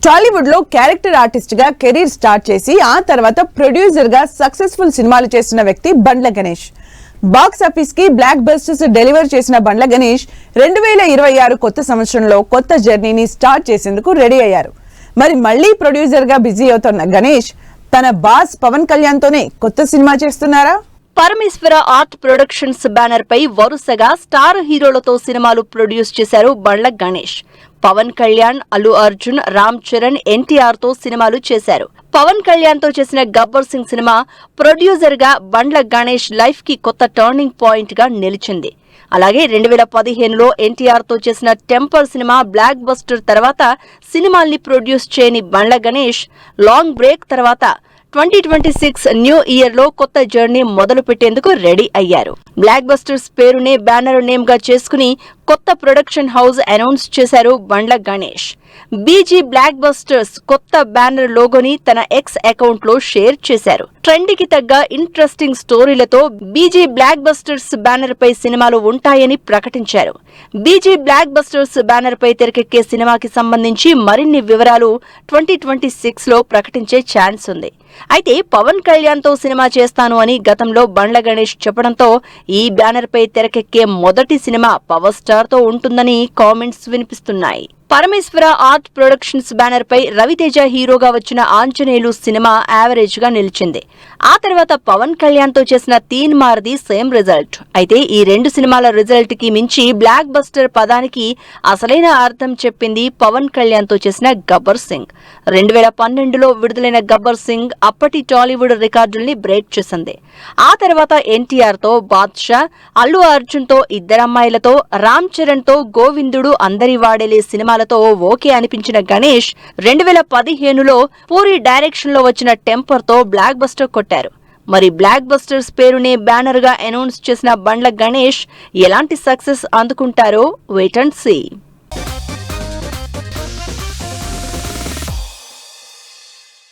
టాలీవుడ్ లో character artist గా career start చేసి ఆ తర్వాత ప్రొడ్యూసర్ గా సక్సెస్ఫుల్ సినిమాలు చేస్తున్న వ్యక్తి బండ్ల గణేష్. బాక్స్ ఆఫీస్ కి బ్లాక్ బస్టర్స్ డెలివర్ చేసిన బండ్ల గణేష్ 2026 కొత్త సంవత్సరంలో కొత్త జర్నీని స్టార్ట్ చేసేందుకు రెడీ అయ్యారు. మరి మళ్ళీ ప్రొడ్యూసర్ గా బిజీ అవుతున్న గణేష్ తన బాస్ పవన్ కళ్యాణ్ తోనే కొత్త సినిమా చేస్తున్నారా? పరమేశ్వర ఆర్ట్ ప్రొడక్షన్స్ బ్యానర్ పై వరుసగా స్టార్ హీరోలతో సినిమాలు ప్రొడ్యూస్ చేశారు బండ్ల గణేష్. పవన్ కళ్యాణ్, అల్లు అర్జున్, రామ్ చరణ్, ఎన్టీఆర్ తో సినిమాలు చేశారు. పవన్ కళ్యాణ్ తో చేసిన గబ్బర్ సింగ్ సినిమా ప్రొడ్యూసర్ గా బండ్ల గణేష్ లైఫ్ కి కొత్త టర్నింగ్ పాయింట్ గా నిలిచింది. అలాగే 2015లో ఎన్టీఆర్ తో చేసిన టెంపర్ సినిమా బ్లాక్ బస్టర్ తర్వాత సినిమాల్ని ప్రొడ్యూస్ చేయని బండ్ల గణేష్ లాంగ్ బ్రేక్ తర్వాత 2026 న్యూ ఇయర్ లో కొత్త జర్నీ మొదలు పెట్టేందుకు రెడీ అయ్యారు. బ్లాక్ బస్టర్స్ పేరునే బ్యానర్ నేమ్ గా చేసుకుని కొత్త ప్రొడక్షన్ హౌస్ అనౌన్స్ చేశారు Bandla Ganesh. BG blockbusters కొత్త బ్యానర్ లోగోని తన ఎక్స్ అకౌంట్ లో షేర్ చేశారు. ట్రెండ్ కి తగ్గ ఇంట్రెస్టింగ్ స్టోరీలతో బీజీ బ్లాక్ బస్టర్స్ బ్యానర్ పై సినిమాలు ఉంటాయని ప్రకటించారు. బీజీ బ్లాక్ బస్టర్స్ బ్యానర్ పై తెరకెక్కే సినిమాకి సంబంధించి మరిన్ని వివరాలు 2026 లో ప్రకటించే ఛాన్స్ ఉంది. అయితే పవన్ కళ్యాణ్ తో సినిమా చేస్తాను అని గతంలో బండ్ల గణేష్ చెప్పడంతో ఈ బ్యానర్ పై తెరకెక్కే మొదటి సినిమా పవర్ స్టార్ తో ఉంటుందని కామెంట్స్ వినిపిస్తున్నాయి. పరమేశ్వర ఆర్ట్ ప్రొడక్షన్స్ బ్యానర్ పై రవితేజ హీరోగా వచ్చిన ఆంజనేయులు సినిమా యావరేజ్ గా నిలిచింది. ఆ తర్వాత పవన్ కళ్యాణ్ తో చేసిన తీన్ మార్ది సేమ్ రిజల్ట్. అయితే ఈ రెండు సినిమాల రిజల్ట్ కి మించి బ్లాక్ బస్టర్ పదానికి అసలైన అర్థం చెప్పింది పవన్ కళ్యాణ్ తో చేసిన గబ్బర్ సింగ్. 2012లో విడుదలైన గబ్బర్ సింగ్ అప్పటి టాలీవుడ్ రికార్డుల్ని బ్రేక్ చేసింది. ఆ తర్వాత ఎన్టీఆర్ తో బాద్షా, అల్లు అర్జున్ తో ఇద్దరమ్మాయిలతో, రామ్ చరణ్ తో గోవిందుడు, అందరి వాడేలే సినిమాలతో ఓకే అనిపించిన గణేష్ 2015లో పూరి డైరెక్షన్ లో వచ్చిన టెంపర్ తో బ్లాక్ బస్టర్ కొట్టారు. మరి బ్లాక్ బస్టర్స్ పేరునే బ్యానర్ గా అనౌన్స్ చేసిన బండ్ల గణేష్ ఎలాంటి సక్సెస్ అందుకుంటారో వెయిట్ అండ్ సీ.